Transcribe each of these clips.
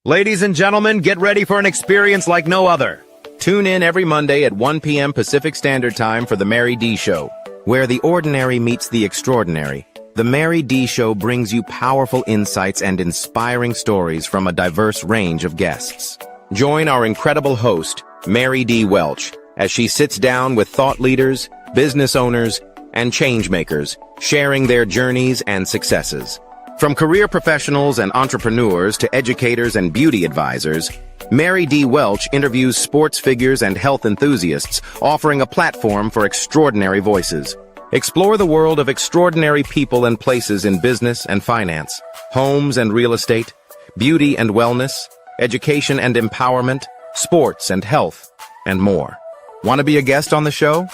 Ladies and gentlemen, get ready for an experience like no other. Tune in every Monday at 1 p.m. Pacific Standard Time for The Mary D. Show, where the ordinary meets the extraordinary. The Mary D. Show brings you powerful insights and inspiring stories from a diverse range of guests. Join our incredible host, Mary D. Welch, as she sits down with thought leaders, business owners, and changemakers, sharing their journeys and successes. From career professionals and entrepreneurs to educators and beauty advisors, Mary D. Welch interviews sports figures and health enthusiasts, offering a platform for extraordinary voices. Explore the world of extraordinary people and places in business and finance, homes and real estate, beauty and wellness, education and empowerment, sports and health, and more. Want to be a guest on the show?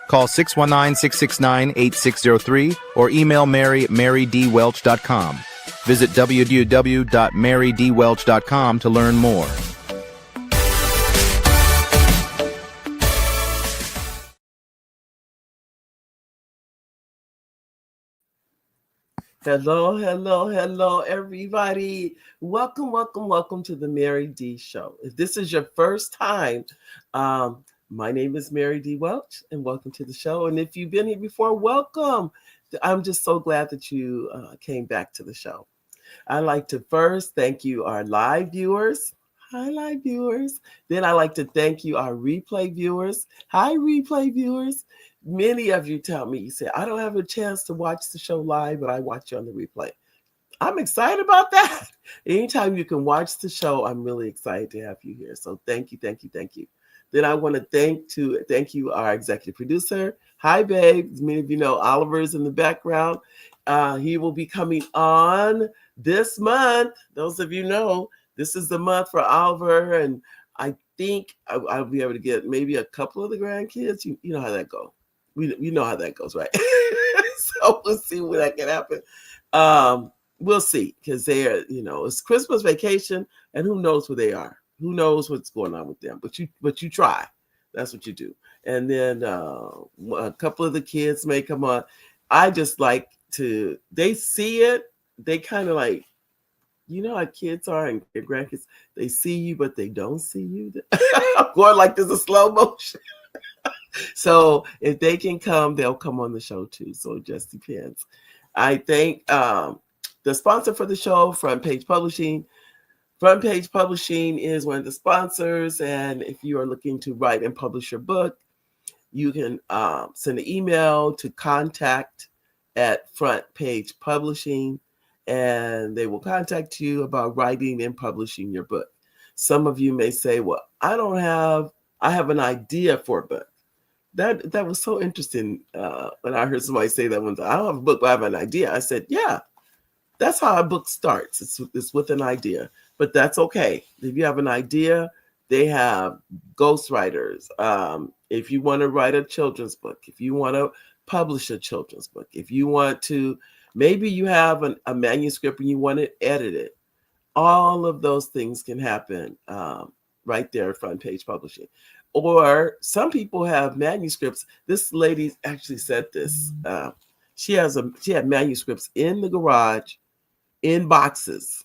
Call 619-669-8603 or email Mary at marydwelch.com. Visit www.marydwelch.com to learn more. Hello, everybody. Welcome to the Mary D. Show. If this is your first time, my name is Mary D. Welch, and welcome to the show. And if you've been here before, welcome. I'm just so glad that you came back to the show. I'd like to first thank you, our live viewers. Hi, live viewers. Then I'd like to thank you, our replay viewers. Hi, replay viewers. Many of you tell me, you say, I don't have a chance to watch the show live, but I watch you on the replay. I'm excited about that. Anytime you can watch the show, I'm really excited to have you here. So thank you. Then I want to thank you, our executive producer. Hi, babe. As many of you know, Oliver's in the background. He will be coming on this month. Those of you know, this is the month for Oliver, and I think I'll be able to get maybe a couple of the grandkids. You know how that goes. You know how that goes, right? So we'll see when that can happen. We'll see, because they're, it's Christmas vacation, and who knows where they are. Who knows what's going on with them? But you try. That's what you do. And then a couple of the kids may come on. I just like to. They see it. They kind of like, how kids are and their grandkids. They see you, but they don't see you. I'm going like this is slow motion. So if they can come, they'll come on the show too. So it just depends. I thank the sponsor for the show, Front Page Publishing. Front Page Publishing is one of the sponsors, and if you are looking to write and publish your book, you can send an email to contact@Front Page Publishing, and they will contact you about writing and publishing your book. Some of you may say, well, I have an idea for a book. That was so interesting when I heard somebody say that one time. I don't have a book, but I have an idea. I said, yeah, that's how a book starts. It's with an idea. But that's okay. If you have an idea, they have ghostwriters. If you want to write a children's book, if you want to publish a children's book, if you want to, maybe you have a manuscript and you want to edit it. All of those things can happen right there at Front Page Publishing. Or some people have manuscripts. This lady actually said this. She had manuscripts in the garage in boxes.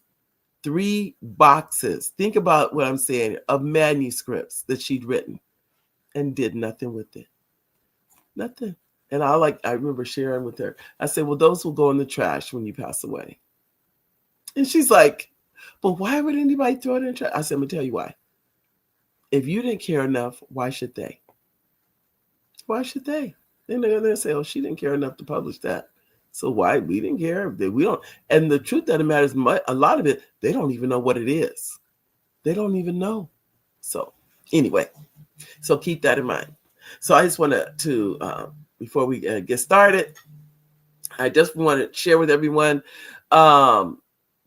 3 boxes. Think about what I'm saying, of manuscripts that she'd written and did nothing with it. Nothing. And I remember sharing with her. I said, well, those will go in the trash when you pass away. And she's like, but why would anybody throw it in the trash? I said, I'm going to tell you why. If you didn't care enough, why should they? Why should they? Then they're going to say, oh, she didn't care enough to publish that. So why? We didn't care. We don't. And the truth of the matter is, a lot of it, they don't even know what it is. They don't even know. So anyway, so keep that in mind. So I just wanted to, before we get started, I just want to share with everyone,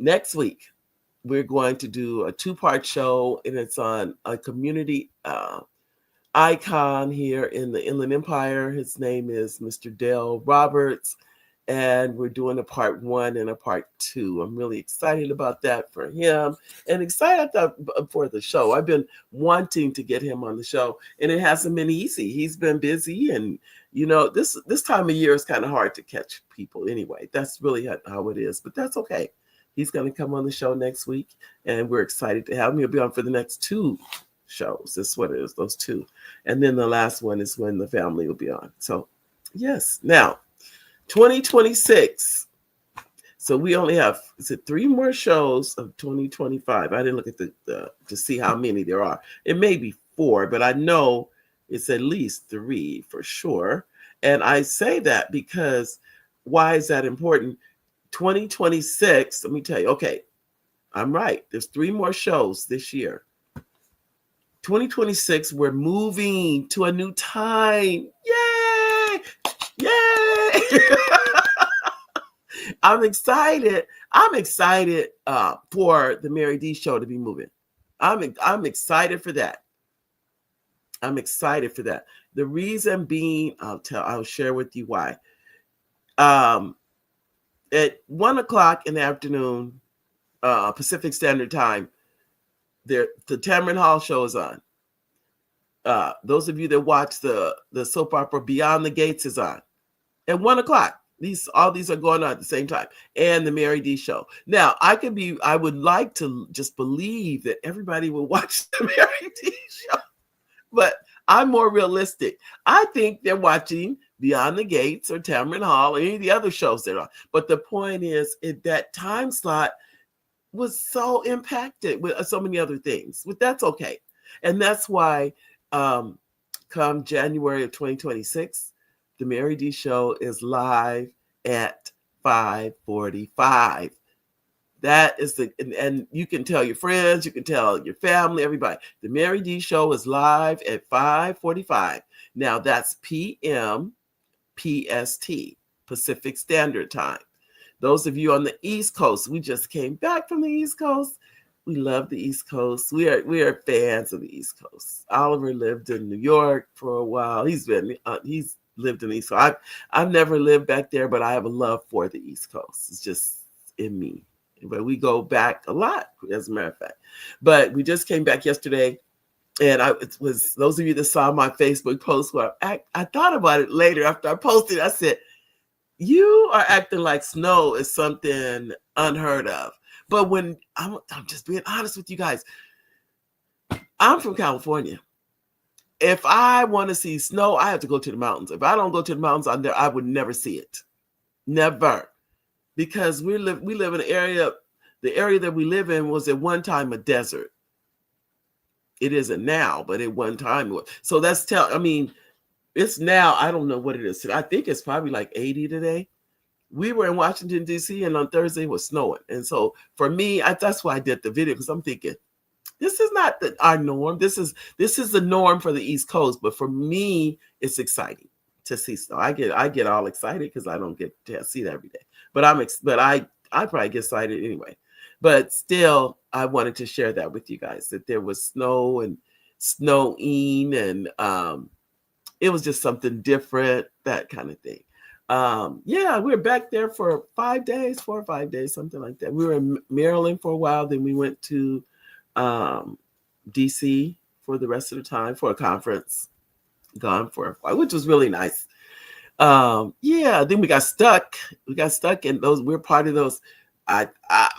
next week, we're going to do a 2-part show, and it's on a community icon here in the Inland Empire. His name is Mr. Dale Roberts. And we're doing a part 1 and a part 2. I'm really excited about that for him and excited for the show. I've been wanting to get him on the show, and it hasn't been easy. He's been busy, and this time of year is kind of hard to catch people anyway. That's really how it is, but that's okay. He's going to come on the show next week, and we're excited to have him. He'll be on for the next 2 shows. That's what it is, those 2. And then the last one is when the family will be on. So, yes. Now, 2026. So we only have, is it 3 more shows of 2025? I didn't look at the to see how many there are. It may be 4, but I know it's at least 3 for sure. And I say that because why is that important? 2026, let me tell you, okay, I'm right. There's 3 more shows this year. 2026, we're moving to a new time. Yay! Yay! I'm excited. I'm excited for the Mary D show to be moving. I'm excited for that. I'm excited for that. The reason being, I'll share with you why. At 1 o'clock in the afternoon, Pacific Standard Time, the Tamron Hall show is on. Those of you that watch the soap opera Beyond the Gates is on. At 1 o'clock. All these are going on at the same time, and the Mary D show. Now, I would like to just believe that everybody will watch the Mary D show, but I'm more realistic. I think they're watching Beyond the Gates or Tamron Hall or any of the other shows that are. But the point is, that time slot was so impacted with so many other things. But that's okay, and that's why, come January of 2026. The Mary D show is live at 5:45. That is and you can tell your friends, you can tell your family, everybody. The Mary D show is live at 5:45. Now that's PM PST, Pacific Standard Time. Those of you on the East Coast, we just came back from the East Coast. We love the East Coast. We are fans of the East Coast. Oliver lived in New York for a while. He's lived in the East Coast. I've never lived back there, but I have a love for the East Coast. It's just in me. But we go back a lot, as a matter of fact. But we just came back yesterday, and it was those of you that saw my Facebook post where I thought about it later after I posted. I said, "You are acting like snow is something unheard of." But when I'm just being honest with you guys, I'm from California. If I want to see snow, I have to go to the mountains. If I don't go to the mountains, I would never see it. Never. Because we live in an area, the area that we live in was at one time a desert. It isn't now, but at one time it was. So it's now, I don't know what it is today. I think it's probably like 80 today. We were in Washington, D.C., and on Thursday it was snowing. And so for me, that's why I did the video, because I'm thinking, this is not our norm. This is the norm for the East Coast. But for me, it's exciting to see snow. I get all excited because I don't get to see that every day. But I probably get excited anyway. But still, I wanted to share that with you guys, that there was snow and snowing, and it was just something different, that kind of thing. Yeah, we were back there for 4 or 5 days, something like that. We were in Maryland for a while. Then we went to DC for the rest of the time for a conference, gone for a while, which was really nice. Yeah, then we got stuck. And we're part of those. It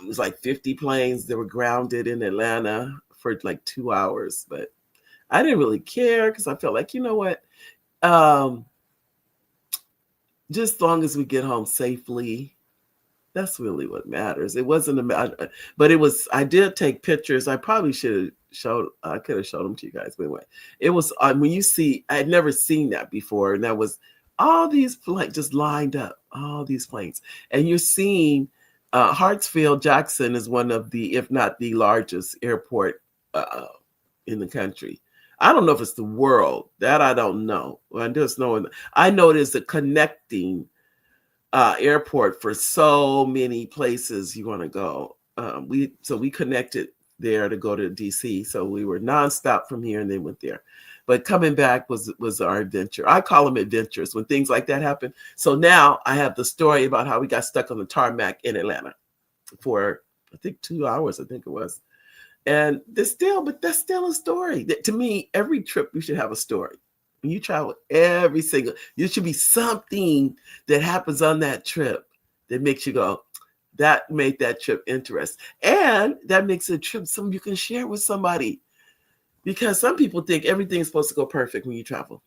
was like 50 planes that were grounded in Atlanta for like 2 hours, but I didn't really care because I felt like, you know what? Just as long as we get home safely, that's really what matters. It wasn't a matter, but it was. I did take pictures. I probably should have I could have showed them to you guys. But anyway, it was when you see. I had never seen that before, and that was all these planes just lined up. All these planes, and you're seeing Hartsfield-Jackson is one of the, if not the largest airport in the country. I don't know if it's the world. That I don't know. I just know. I know it is a connecting airport for so many places you want to go. We connected there to go to DC. So we were nonstop from here and then went there. But coming back was our adventure. I call them adventures when things like that happen. So now I have the story about how we got stuck on the tarmac in Atlanta for, I think, 2 hours, I think it was. And that's still a story. To me, every trip you should have a story. When you travel, there should be something that happens on that trip that makes you go, that made that trip interesting. And that makes a trip something you can share with somebody. Because some people think everything's supposed to go perfect when you travel.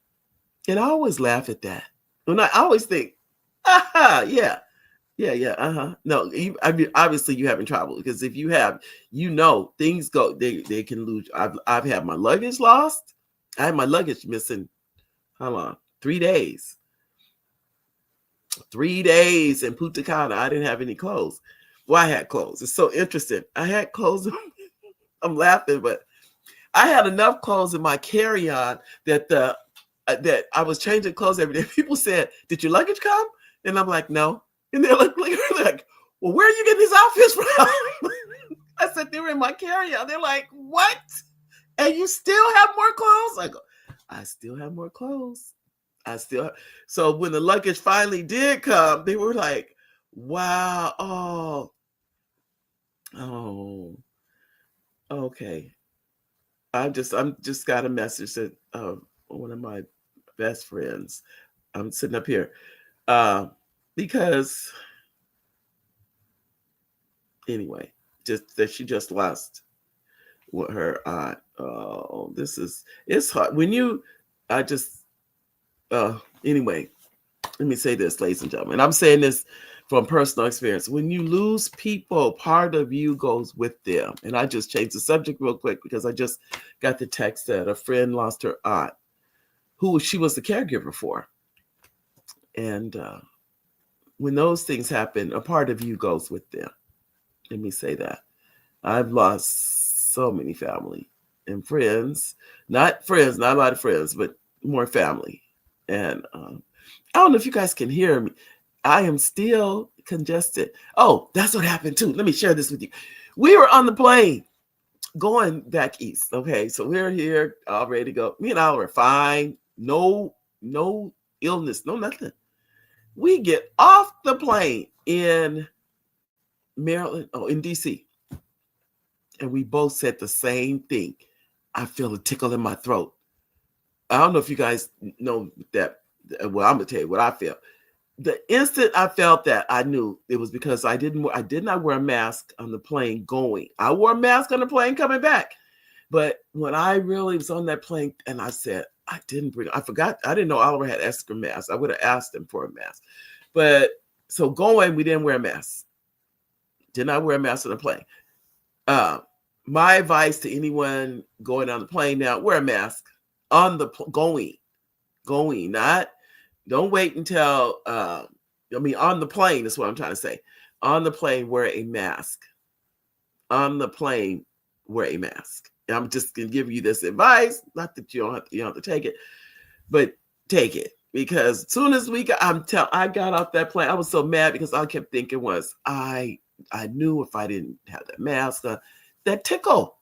And I always laugh at that. And I always think, aha, yeah. No, I mean, obviously you haven't traveled, because if you have, things go, they can lose. I've had my luggage lost. I had my luggage missing, how long? 3 days. 3 days in Punta Cana. I didn't have any clothes. Well, I had clothes. It's so interesting. I had clothes. I'm laughing, but I had enough clothes in my carry-on that I was changing clothes every day. People said, "Did your luggage come?" And I'm like, "No." And they're like, "Well, where are you getting these outfits from?" I said, "They were in my carry-on." They're like, "What? And you still have more clothes?" I go, "I still have more clothes. So when the luggage finally did come, they were like, "Wow, oh, okay." I'm just got a message that one of my best friends. I'm sitting up here because anyway, just that she just lost with her aunt. Oh, it's hard when anyway, let me say this, ladies and gentlemen. I'm saying this from personal experience. When you lose people, part of you goes with them. And I just changed the subject real quick because I just got the text that a friend lost her aunt, who she was the caregiver for. And when those things happen, a part of you goes with them. Let me say that. I've lost so many family and friends, not a lot of friends, but more family. And I don't know if you guys can hear me. I am still congested. Oh, that's what happened too. Let me share this with you. We were on the plane going back east. Okay, so we're here, all ready to go. Me and Al were fine. No illness, no nothing. We get off the plane in Maryland, in DC. And we both said the same thing. I feel a tickle in my throat. I don't know if you guys know that. Well, I'm gonna tell you what I feel. The instant I felt that, I knew it was because I did not wear a mask on the plane going. I wore a mask on the plane coming back. But when I really was on that plane and I said, I forgot, I didn't know Oliver had extra masks. I would have asked him for a mask. But so going, we didn't wear a mask. Did not wear a mask on the plane. My advice to anyone going on the plane now, wear a mask on the going, not, don't wait until, on the plane is what I'm trying to say. On the plane, wear a mask. On the plane, wear a mask. And I'm just going to give you this advice, not that you don't have to take it, but take it. Because as soon as I got off that plane, I was so mad because all I kept thinking was, I knew if I didn't have that mask, that tickle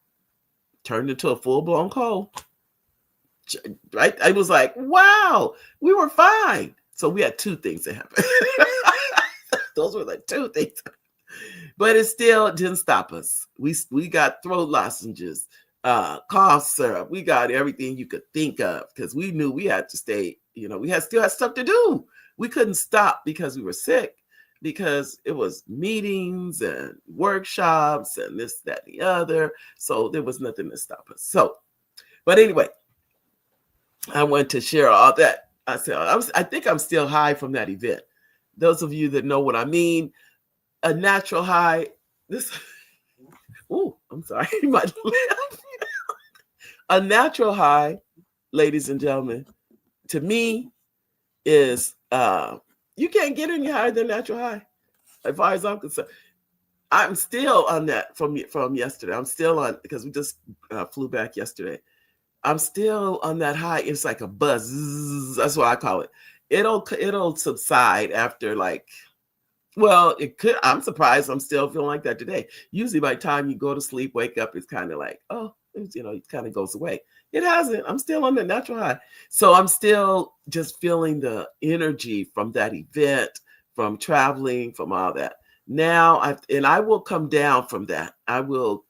turned into a full-blown cold. Right? I was like, wow, we were fine. So we had two things that happened. Those were like two things. But it still didn't stop us. We got throat lozenges, cough syrup. We got everything you could think of because we knew we had to stay. We still had stuff to do. We couldn't stop because we were sick, because it was meetings and workshops and this, that, and the other. So there was nothing to stop us. So, but anyway, I wanted to share all that. I think I'm still high from that event. Those of you that know what I mean, a natural high. I'm sorry. A natural high, ladies and gentlemen, to me is you can't get any higher than natural high. As far as I'm concerned, I'm still on that from yesterday. I'm still on, because we just flew back yesterday. I'm still on that high. It's like a buzz. That's what I call it. It'll subside after it could. I'm surprised I'm still feeling like that today. Usually by the time you go to sleep, wake up, it's kind of like, it kind of goes away. It hasn't. I'm still on the natural high. So I'm still just feeling the energy from that event, from traveling, from all that. Now, I will come down from that. I will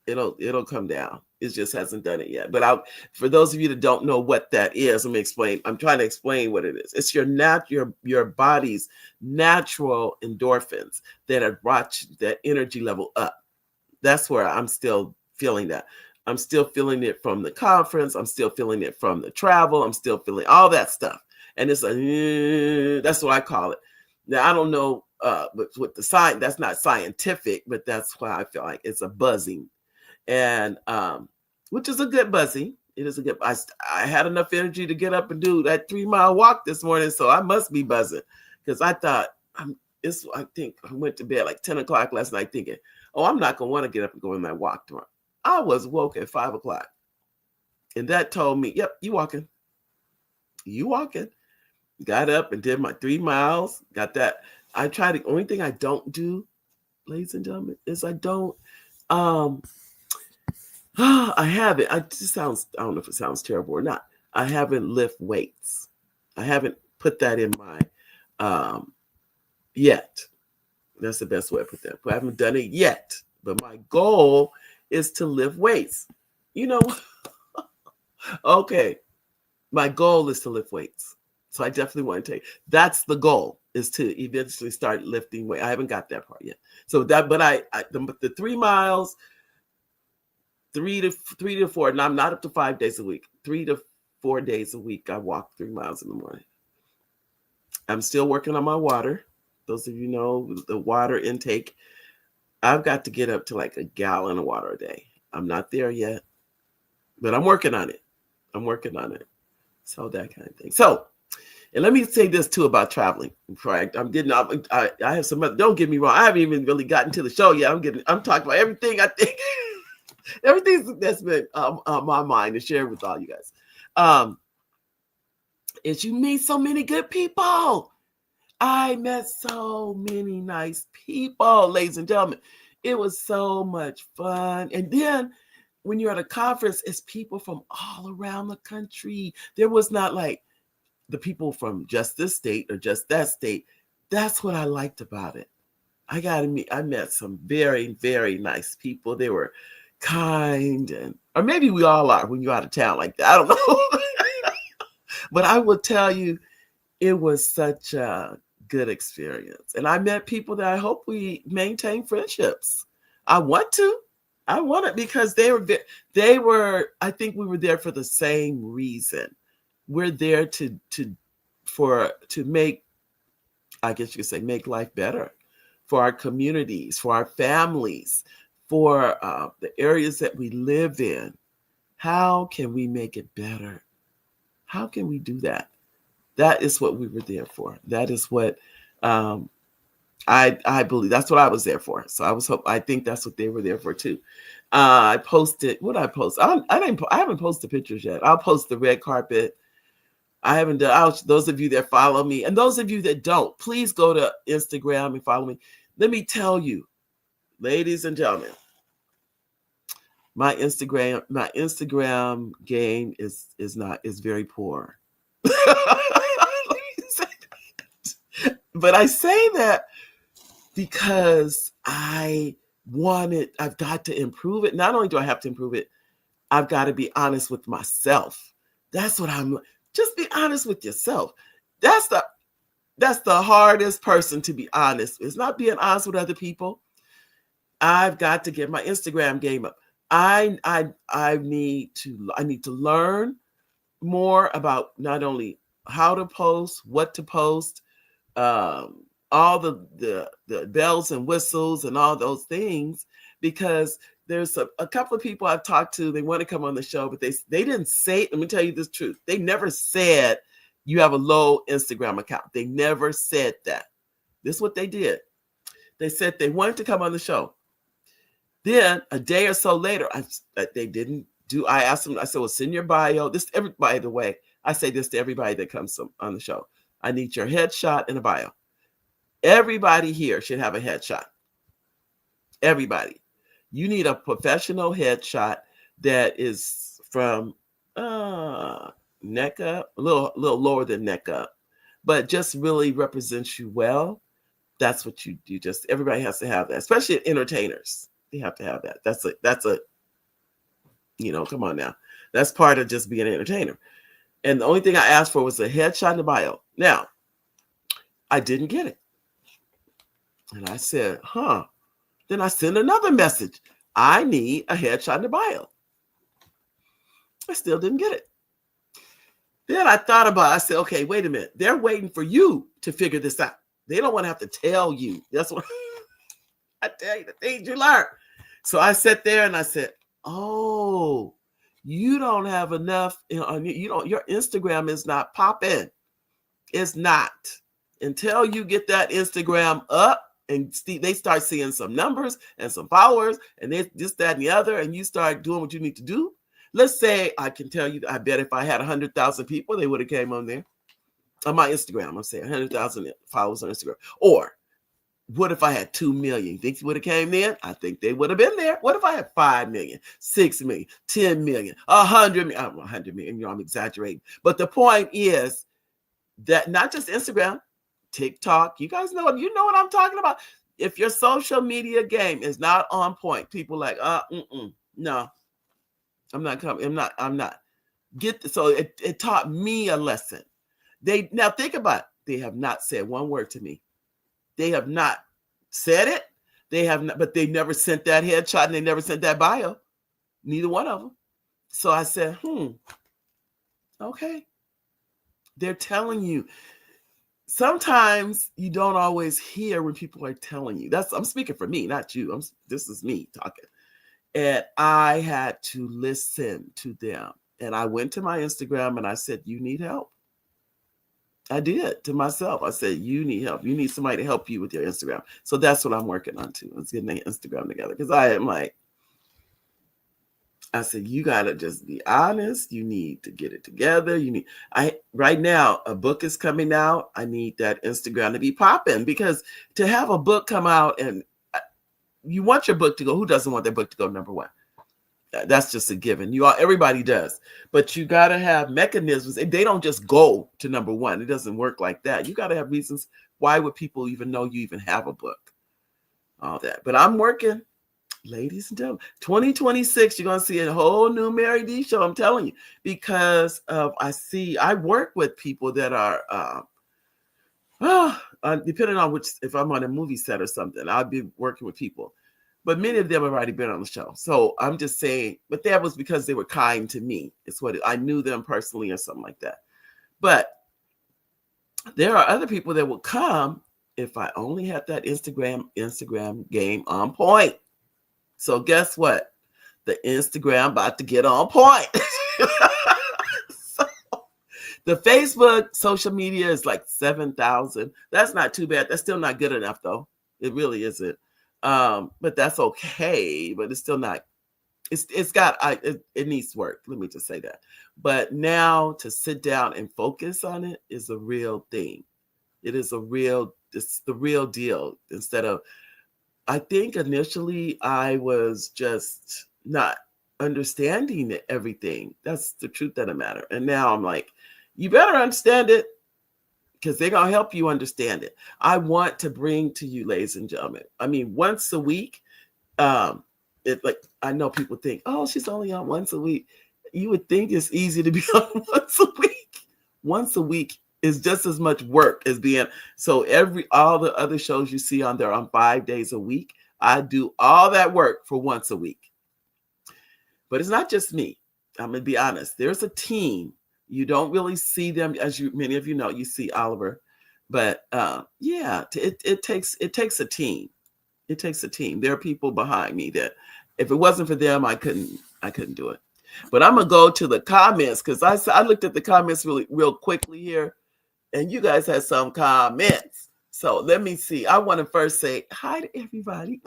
It'll come down. It just hasn't done it yet. But for those of you that don't know what that is, let me explain. I'm trying to explain what it is. It's your body's natural endorphins that have brought that energy level up. That's where I'm still feeling that. I'm still feeling it from the conference. I'm still feeling it from the travel. I'm still feeling all that stuff. And it's that's what I call it. Now, I don't know with the science, that's not scientific, but that's why I feel like it's a buzzing. And which is a good buzzing. It is a good. I had enough energy to get up and do that 3-mile walk this morning, so I must be buzzing because I thought I think I went to bed like 10 o'clock last night thinking, oh, I'm not gonna want to get up and go on that walk tomorrow. I was woke at 5 o'clock, and that told me, yep, you walking. You walking. Got up and did my 3 miles. Got that. The only thing I don't do, ladies and gentlemen, is I don't. I haven't. I don't know if it sounds terrible or not. I haven't lift weights. I haven't put that in my yet. That's the best way to put that. I haven't done it yet. But my goal is to lift weights. Okay. My goal is to lift weights. So I definitely want to that's the goal, is to eventually start lifting weight. I haven't got that part yet. So but the 3 miles, 3 to 4, and I'm not up to 5 days a week. 3 to 4 days a week, I walk 3 miles in the morning. I'm still working on my water. Those of you know the water intake. I've got to get up to like a gallon of water a day. I'm not there yet, but I'm working on it. So that kind of thing. So, and let me say this too about traveling. I have some other, don't get me wrong. I haven't even really gotten to the show yet. I'm talking about everything I think. Everything that's been on my mind to share with all you guys. Is you meet so many good people. I met so many nice people, ladies and gentlemen. It was so much fun. And then when you're at a conference, it's people from all around the country. There was not like the people from just this state or just that state. That's what I liked about it. I met some very, very nice people. They were kind, or maybe we all are when you're out of town like that. I don't know. But I will tell you, it was such a good experience. And I met people that I hope we maintain friendships. I want it because they were, I think we were there for the same reason. We're there to make, I guess you could say, make life better for our communities, for our families, for the areas that we live in. How can we make it better? How can we do that? That is what we were there for. That is what I believe. That's what I was there for. So I think that's what they were there for too. I posted. What I post? I haven't posted pictures yet. I'll post the red carpet. I haven't done. Those of you that follow me, and those of you that don't, please go to Instagram and follow me. Let me tell you, ladies and gentlemen, my Instagram game is very poor. But I say that because I've got to improve it. Not only do I have to improve it, I've got to be honest with myself. That's what just be honest with yourself. That's the hardest person to be honest. It's not being honest with other people. I've got to get my Instagram game up. I need to learn more about not only how to post, what to post, all the bells and whistles and all those things, because there's a couple of people I've talked to. They want to come on the show, but they didn't say. Let me tell you the truth. They never said you have a low Instagram account. They never said that. This is what they did. They said they wanted to come on the show. Then a day or so later, they didn't do. I asked them. I said, "Well, send your bio." By the way, I say this to everybody that comes on the show. I need your headshot and a bio. Everybody here should have a headshot. Everybody. You need a professional headshot that is from neck up, a little lower than neck up, but just really represents you well. That's what you do. Just everybody has to have that, especially entertainers. They have to have that. That's Come on now. That's part of just being an entertainer. And the only thing I asked for was a headshot in the bio. Now, I didn't get it. And I said, Then I sent another message. I need a headshot in the bio. I still didn't get it. Then I thought about it. I said, okay, wait a minute. They're waiting for you to figure this out. They don't want to have to tell you. That's what I tell you, the things you learn. So I sat there and I said, oh, you don't have enough. Your Instagram is not popping. It's not. Until you get that Instagram up and they start seeing some numbers and some followers and this, that, and the other, and you start doing what you need to do. Let's say I can tell you, I bet if I had 100,000 people, they would have came on there. On my Instagram, I'm saying 100,000 followers on Instagram. Or what if I had 2 million? Think you would have came in? I think they would have been there. What if I had 5 million, 6 million, 10 million, 100 million? 100 million, I'm exaggerating. But the point is that not just Instagram, TikTok, you guys know what I'm talking about. If your social media game is not on point, people like, no, I'm not coming. I'm not. So it taught me a lesson. Now think about it. They have not said one word to me. They have not said it. They have not, but they never sent that headshot and they never sent that bio. Neither one of them. So I said, okay. They're telling you. Sometimes you don't always hear when people are telling you. I'm speaking for me, not you. This is me talking. And I had to listen to them. And I went to my Instagram and I said, you need help. I did to myself. I said, you need help. You need somebody to help you with your Instagram. So that's what I'm working on too. Is getting the Instagram together. Because I am like, I said, you got to just be honest. You need to get it together. Right now, a book is coming out. I need that Instagram to be popping, because to have a book come out and you want your book to go, who doesn't want their book to go number one? That's just a given. Everybody does, but you got to have mechanisms. They don't just go to number one. It doesn't work like that. You got to have reasons. Why would people even know you even have a book? All that. But I'm working. Ladies and gentlemen, 2026, you're going to see a whole new Mary D show. I'm telling you, because I work with people that are, depending on if I'm on a movie set or something, I'll be working with people, but many of them have already been on the show. So I'm just saying, but that was because they were kind to me. It's I knew them personally or something like that. But there are other people that will come if I only had that Instagram game on point. So guess what? The Instagram about to get on point. So the Facebook social media is like 7,000. That's not too bad. That's still not good enough though. It really isn't. But that's okay. But it's still not. It needs work. Let me just say that. But now to sit down and focus on it is a real thing. It's the real deal. Instead of, I think initially I was just not understanding everything. That's the truth of the matter. And now I'm like, you better understand it, because they're going to help you understand it. I want to bring to you, ladies and gentlemen, I mean, once a week, I know people think, oh, she's only on once a week. You would think it's easy to be on once a week. Once a week is just as much work as being. So all the other shows you see on there on 5 days a week, I do all that work for once a week. But it's not just me. I'm going to be honest. There's a team. You don't really see them, as many of you know. You see Oliver, but it takes a team. It takes a team. There are people behind me that, if it wasn't for them, I couldn't do it. But I'm gonna go to the comments, because I looked at the comments real quickly here, and you guys had some comments. So let me see. I want to first say hi to everybody.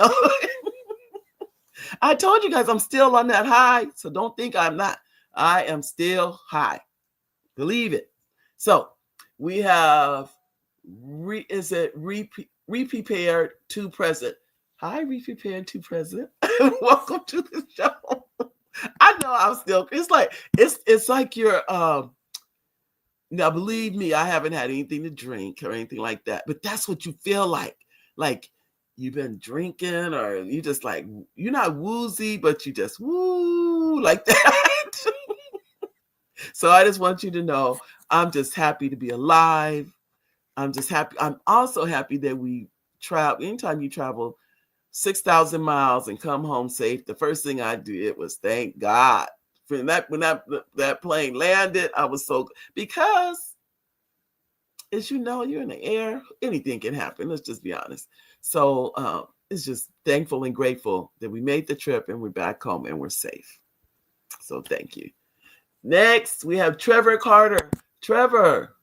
I told you guys I'm still on that high, so don't think I'm not. I am still high. Believe it. So we have Re-Prepared to Present. Hi, Re-Prepared to Present. Welcome to the show. I know I'm still. It's like you're. Now, believe me, I haven't had anything to drink or anything like that. But that's what you feel like. Like you've been drinking, or you just like, you're not woozy, but you just woo like that. So I just want you to know, I'm just happy to be alive. I'm just happy. I'm also happy that we travel. Anytime you travel 6,000 miles and come home safe, the first thing I did was thank God. When that plane landed, I was so, because as you know, you're in the air, anything can happen. Let's just be honest. So it's just thankful and grateful that we made the trip and we're back home and we're safe. So thank you. Next, we have Trevor Carter. Trevor,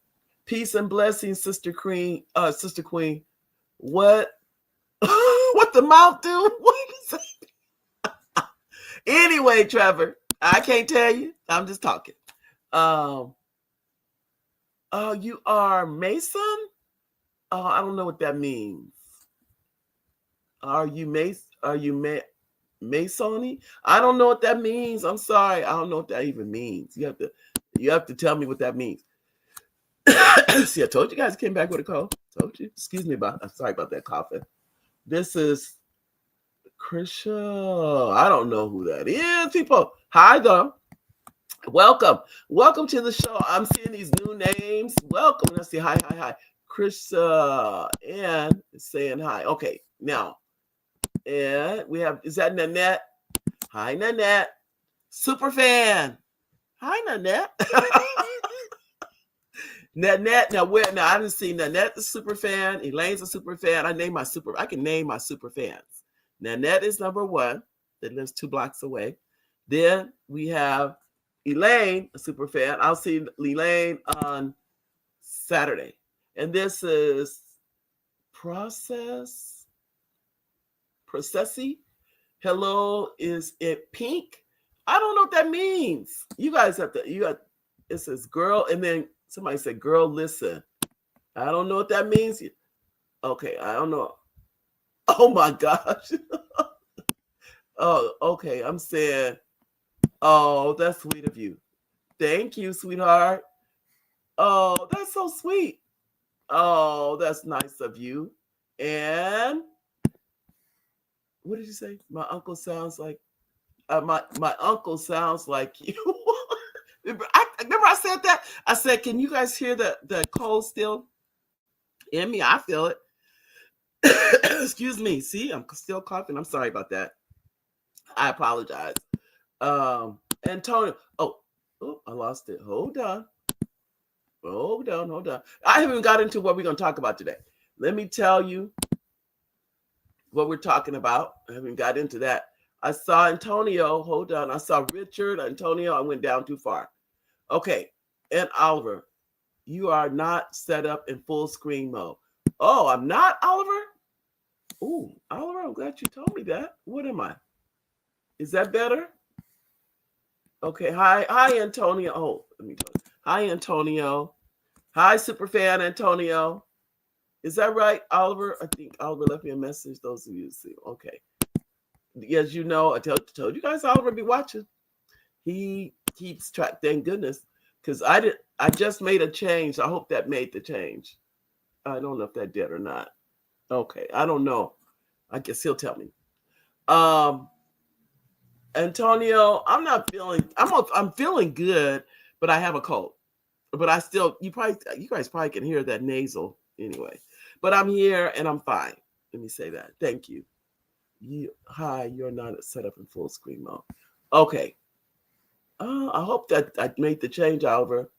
peace and blessings, Sister Queen. Sister Queen, what what the mouth do? What is it? Anyway, Trevor, I can't tell you. I'm just talking. You are Mason? I don't know what that means. Are you Masony? I don't know what that means. I'm sorry. I don't know what that even means. You have to tell me what that means. See, I told you guys came back with a cold. Told you. Excuse me I'm sorry about that coughing. This is Krisha. I don't know who that is, people. Hi, though. Welcome to the show. I'm seeing these new names. Welcome. Let's see. Hi. Krisha and saying hi. Okay, now, and we have, is that Nanette? Hi, Nanette. Super fan. Hi, Nanette. Nanette. Now, I didn't see Nanette the super fan. Elaine's a super fan. I can name my super fans. Nanette is number one that lives 2 blocks away. Then we have Elaine, a super fan. I'll see Elaine on Saturday. And this is Processy. Hello, is it pink? I don't know what that means. You guys it says girl, and then somebody said, girl, listen. I don't know what that means. Okay, I don't know. Oh my gosh. Oh, okay. I'm saying, oh, that's sweet of you. Thank you, sweetheart. Oh, that's so sweet. Oh, that's nice of you. And what did you say? My uncle sounds like my uncle sounds like you. Remember I said that? I said, can you guys hear the cold still in me? I feel it. Excuse me. See, I'm still coughing. I'm sorry about that. I apologize. Antonio. Oh, I lost it. Hold on. I haven't got into what we're going to talk about today. Let me tell you what we're talking about. I haven't got into that. I saw Antonio. Hold on. I saw Richard. Antonio. I went down too far. Okay. And Oliver, you are not set up in full screen mode. Oh, I'm not, Oliver? Oh, Oliver, I'm glad you told me that. What am I? Is that better? Okay. Hi, Antonio. Oh, let me tell you. Hi, Antonio. Hi, superfan Antonio. Is that right, Oliver? I think Oliver left me a message. Those of you who see. Okay. As you know, I told you guys Oliver be watching. He keeps track. Thank goodness. Because I just made a change. I hope that made the change. I don't know if that did or not. Okay. I don't know. I guess he'll tell me. Antonio, I'm feeling good, but I have a cold. But I still, you guys probably can hear that nasal anyway. But I'm here and I'm fine. Let me say that. Thank you. You're not set up in full screen mode. Okay. I hope that I made the change, Oliver.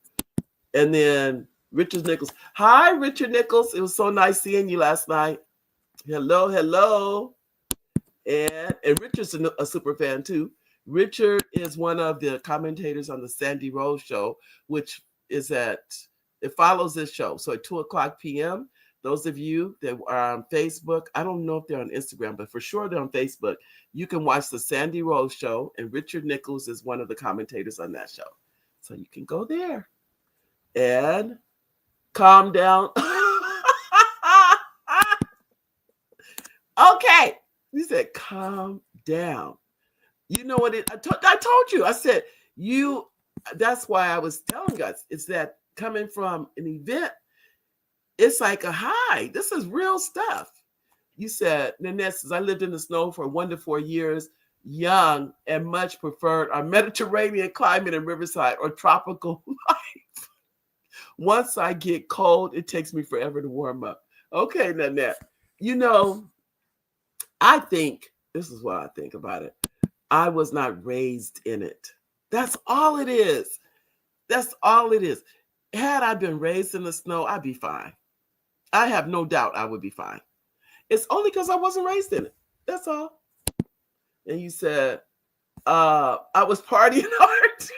And then Richard Nichols. Hi, Richard Nichols. It was so nice seeing you last night. Hello. And Richard's a super fan too. Richard is one of the commentators on the Sandy Rose show, which is it follows this show. So at 2:00 p.m., those of you that are on Facebook, I don't know if they're on Instagram, but for sure they're on Facebook. You can watch the Sandy Rose show, and Richard Nichols is one of the commentators on that show. So you can go there and calm down. Okay. You said, calm down. You know what I told you. I said, that's why I was telling us, it's that coming from an event, it's like a high. This is real stuff. You said, Nanette says, I lived in the snow for 1 to 4 years, young, and much preferred our Mediterranean climate in Riverside or tropical life. Once I get cold, it takes me forever to warm up. Okay, Nanette. You know, I think, this is what I think about it. I was not raised in it. That's all it is. That's all it is. Had I been raised in the snow, I'd be fine. I have no doubt I would be fine. It's only because I wasn't raised in it. That's all. And you said, I was partying hard.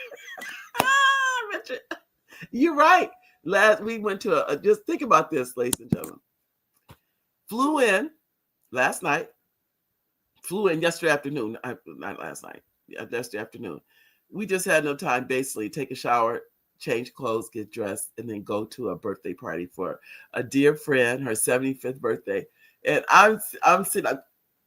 Richard, you're right. We went to just think about this, ladies and gentlemen. Flew in last night. Flew in yesterday afternoon. Not last night. Yesterday afternoon. We just had no time, basically, take a shower, change clothes, get dressed, and then go to a birthday party for a dear friend, her 75th birthday. And I'm sitting,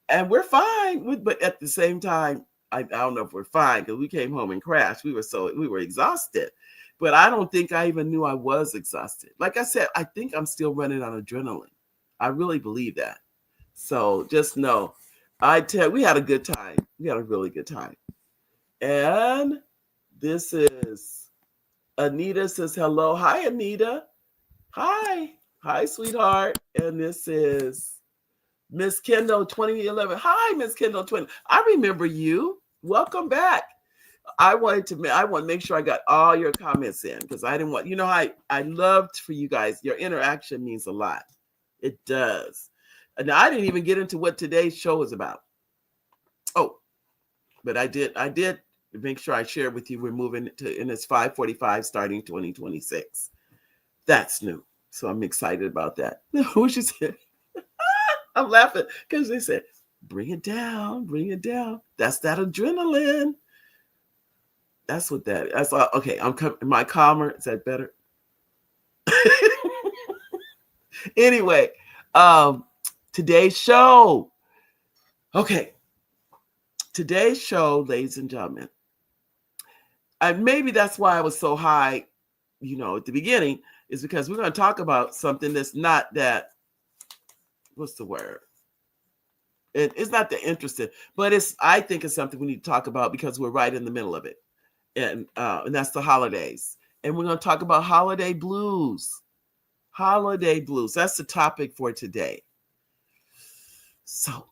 and we're fine. But at the same time, I don't know if we're fine because we came home and crashed. We were exhausted. But I don't think I even knew I was exhausted. Like I said, I think I'm still running on adrenaline. I really believe that. So just know, we had a good time. We had a really good time. And this is Anita says hello. Hi, Anita. Hi, sweetheart. And this is Miss Kendall 2011. Hi, Miss Kendall 20. I remember you. Welcome back. I want to make sure I got all your comments in because I didn't want, I loved for you guys. Your interaction means a lot. It does. And I didn't even get into what today's show is about. Oh, but I did make sure I shared with you. We're moving and it's 5:45 starting 2026. That's new. So I'm excited about that. What she said? I'm laughing because they said, bring it down. That's that adrenaline. That's what that is. Okay, am I calmer? Is that better? Anyway, today's show. Okay. Today's show, ladies and gentlemen. And maybe that's why I was so high, at the beginning, is because we're going to talk about something that's not that, what's the word? It's not that interesting, but I think it's something we need to talk about because we're right in the middle of it. And that's the holidays. And we're going to talk about holiday blues. Holiday blues. That's the topic for today. So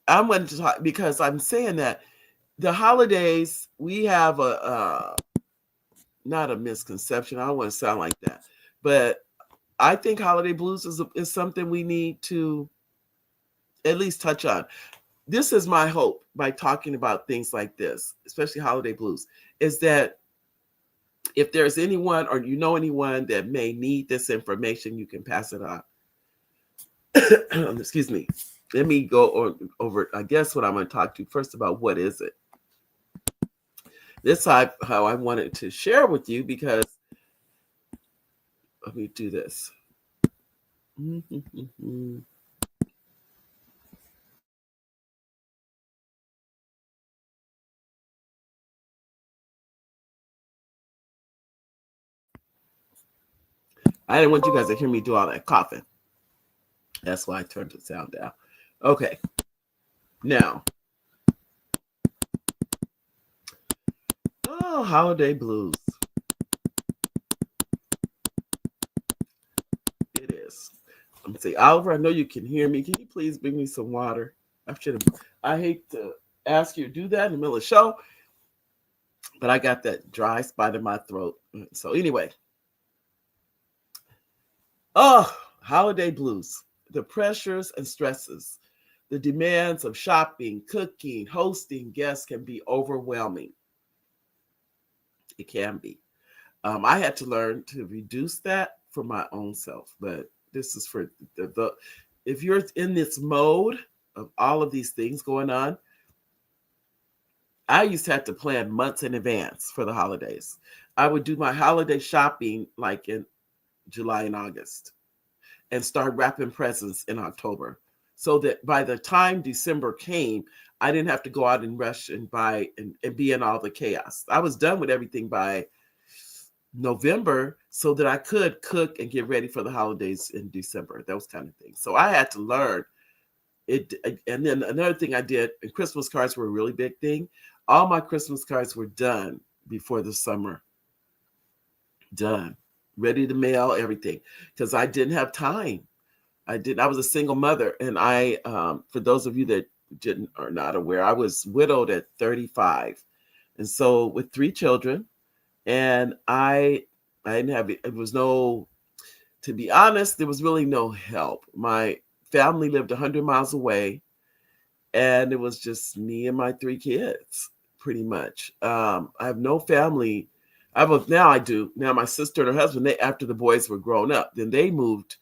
I'm going to talk because I'm saying that the holidays, we have not a misconception. I don't want to sound like that, but I think holiday blues is something we need to at least touch on. This is my hope by talking about things like this, especially holiday blues, is that if there's anyone or anyone that may need this information, you can pass it on. Excuse me. Let me go over, I guess, what I'm going to talk to first about what is it. This is how I wanted to share with you because let me do this. I didn't want you guys to hear me do all that coughing. That's why I turned the sound down. Okay. Now. Oh, holiday blues. It is. Let me see. Oliver, I know you can hear me. Can you please bring me some water? I hate to ask you to do that in the middle of the show, but I got that dry spot in my throat. So anyway. Oh, holiday blues. The pressures and stresses, the demands of shopping, cooking, hosting guests can be overwhelming. It can be. I had to learn to reduce that for my own self, but this is for if you're in this mode of all of these things going on, I used to have to plan months in advance for the holidays. I would do my holiday shopping like in July and August and start wrapping presents in October so that by the time December came, I didn't have to go out and rush and buy and be in all the chaos. I was done with everything by November so that I could cook and get ready for the holidays in December, those kind of things. So I had to learn And then another thing I did, and Christmas cards were a really big thing. All my Christmas cards were done before the summer. Done, ready to mail, everything, because I didn't have time. I was a single mother, and for those of you that are not aware, I was widowed at 35, and so with 3 children, and I didn't have it was no, to be honest, there was really no help. My family lived 100 miles away, and it was just me and my 3 kids, pretty much. I have no family. Now I do. Now my sister and her husband, after the boys were grown up, then they moved.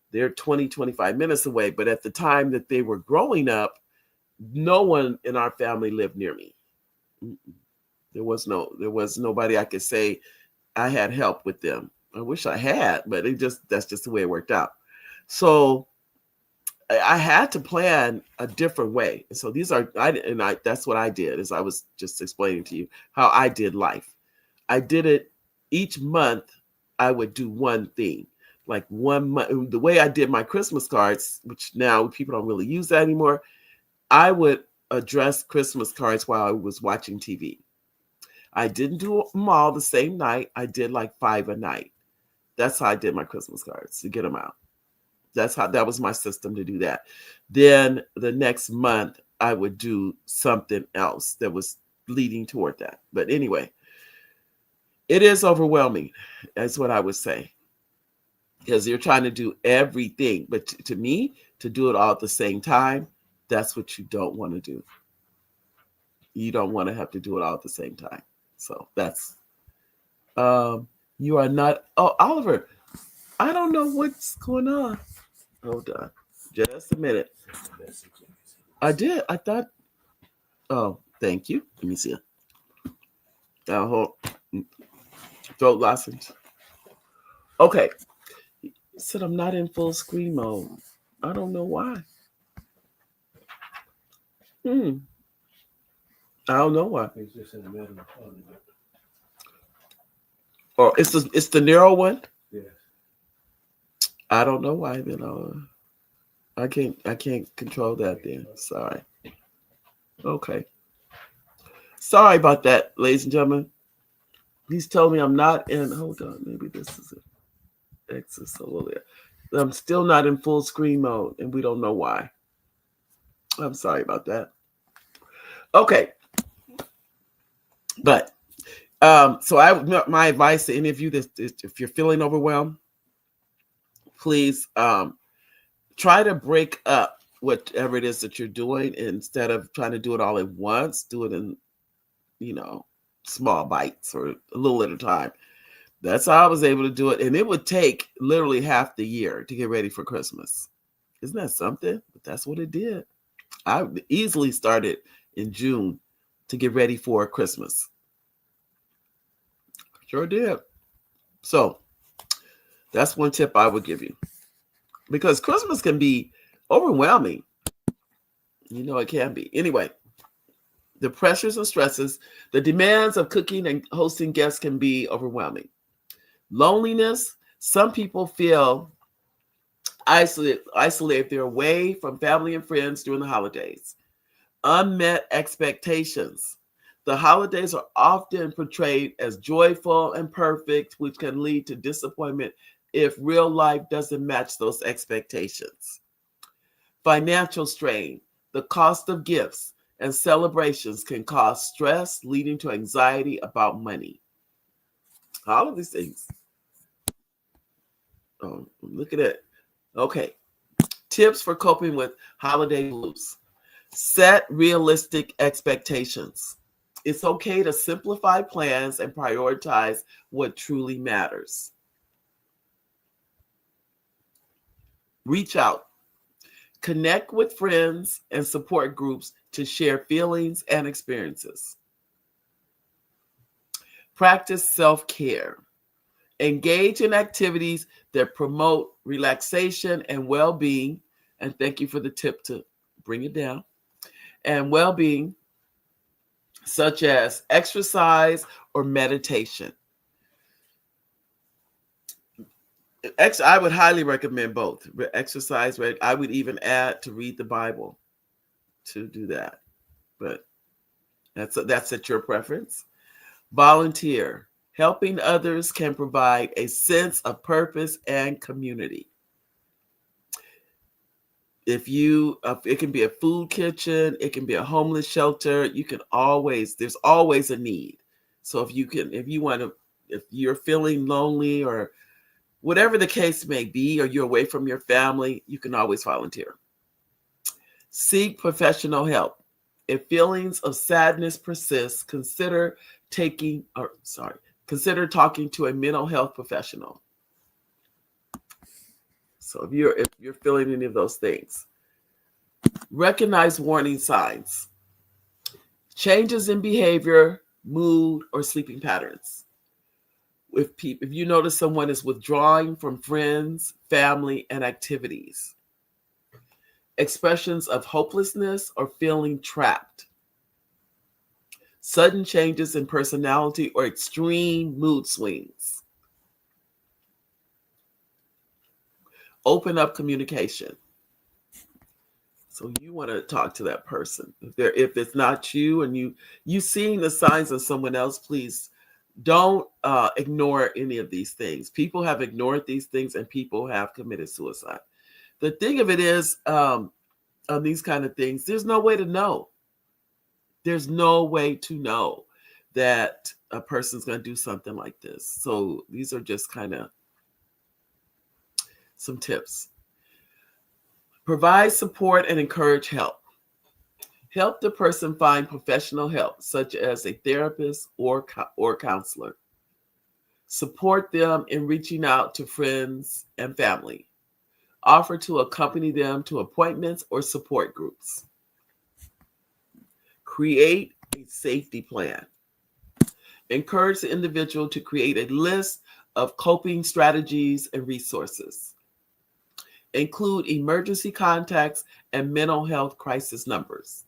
They're 20, 25 minutes away. But at the time that they were growing up, no one in our family lived near me. There was nobody I could say I had help with them. I wish I had, but that's just the way it worked out. So I had to plan a different way. So that's what I did, is I was just explaining to you how I did life. I did it each month. I would do one thing, like 1 month. The way I did my Christmas cards, which now people don't really use that anymore, I would address Christmas cards while I was watching TV. I didn't do them all the same night. I did like 5 a night. That's how I did my Christmas cards, to get them out. That was my system to do that. Then the next month I would do something else that was leading toward that. But anyway, it is overwhelming. That's what I would say. Because you're trying to do everything. But to me, to do it all at the same time, that's what you don't want to do. You don't want to have to do it all at the same time. So that's, you are not, oh, Oliver, I don't know what's going on. Hold on. Just a minute. I did. I thought, oh, thank you. Let me see it. Hold. Throat lozenge. Okay. It said I'm not in full screen mode. I don't know why. I don't know why. It's just in the middle of it. Oh, it's the narrow one? Yes. I don't know why then. I can't control that then. Sorry. Okay. Sorry about that, ladies and gentlemen. He's telling me I'm not in. Hold on, maybe this is it. Exit a little there. I'm still not in full screen mode, and we don't know why. I'm sorry about that. Okay. But so my advice to any of you that if you're feeling overwhelmed, please try to break up whatever it is that you're doing, instead of trying to do it all at once. Do it in, small bites or a little at a time. That's how I was able to do it. And it would take literally half the year to get ready for Christmas. Isn't that something? But that's what it did. I easily started in June to get ready for Christmas. Sure did. So that's one tip I would give you, because Christmas can be overwhelming. It can be. Anyway, the pressures and stresses, the demands of cooking and hosting guests can be overwhelming. Loneliness. Some people feel isolated if they're away from family and friends during the holidays. Unmet expectations. The holidays are often portrayed as joyful and perfect, which can lead to disappointment if real life doesn't match those expectations. Financial strain. The cost of gifts and celebrations can cause stress, leading to anxiety about money. All of these things. Oh, look at it. Okay. Tips for coping with holiday blues. Set realistic expectations. It's okay to simplify plans and prioritize what truly matters. Reach out. Connect with friends and support groups to share feelings and experiences. Practice self-care. Engage in activities that promote relaxation and well-being. And thank you for the tip to bring it down. And well-being, such as exercise or meditation. I would highly recommend both. Exercise, I would even add to read the Bible to do that. But that's at your preference. Volunteer. Helping others can provide a sense of purpose and community. It can be a food kitchen, it can be a homeless shelter. There's always a need. So if you're feeling lonely or whatever the case may be, or you're away from your family, you can always volunteer. Seek professional help. If feelings of sadness persist, consider talking to a mental health professional. So if you're feeling any of those things, recognize warning signs. Changes in behavior, mood, or sleeping patterns. If you notice someone is withdrawing from friends, family, and activities. Expressions of hopelessness or feeling trapped. Sudden changes in personality or extreme mood swings. Open up communication. So you want to talk to that person. If it's not you and you seeing the signs of someone else, please don't ignore any of these things. People have ignored these things and people have committed suicide. The thing of it is, on these kind of things, there's no way to know. There's no way to know that a person's going to do something like this. So these are just kind of some tips. Provide support and encourage help. Help the person find professional help, such as a therapist or counselor. Support them in reaching out to friends and family. Offer to accompany them to appointments or support groups. Create a safety plan. Encourage the individual to create a list of coping strategies and resources. Include emergency contacts and mental health crisis numbers.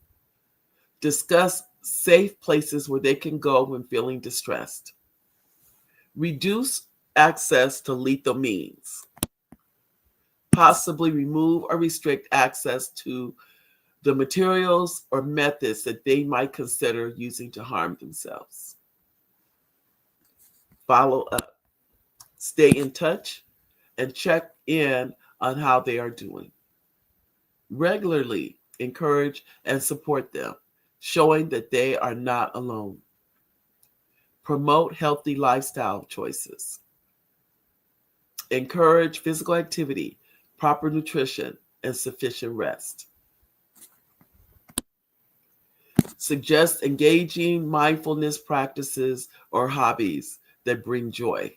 Discuss safe places where they can go when feeling distressed. Reduce access to lethal means. Possibly remove or restrict access to the materials or methods that they might consider using to harm themselves. Follow up. Stay in touch and check in on how they are doing. Regularly encourage and support them, showing that they are not alone. Promote healthy lifestyle choices. Encourage physical activity, proper nutrition, and sufficient rest. Suggest engaging mindfulness practices or hobbies that bring joy.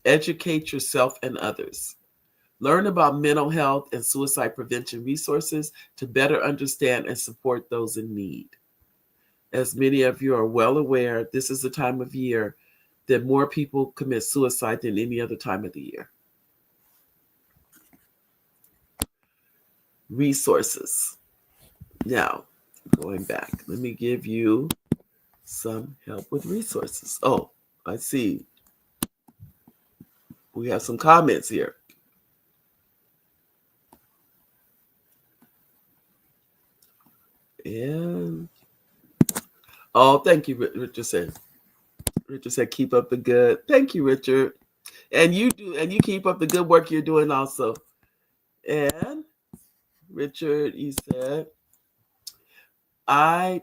Educate yourself and others. Learn about mental health and suicide prevention resources to better understand and support those in need. As many of you are well aware, this is the time of year that more people commit suicide than any other time of the year. Resources. Now, going back, let me give you some help with resources. Oh, I see. We have some comments here. And thank you, Richard said. Richard said, keep up the good. Thank you, Richard. And you keep up the good work you're doing also. And Richard, you said, you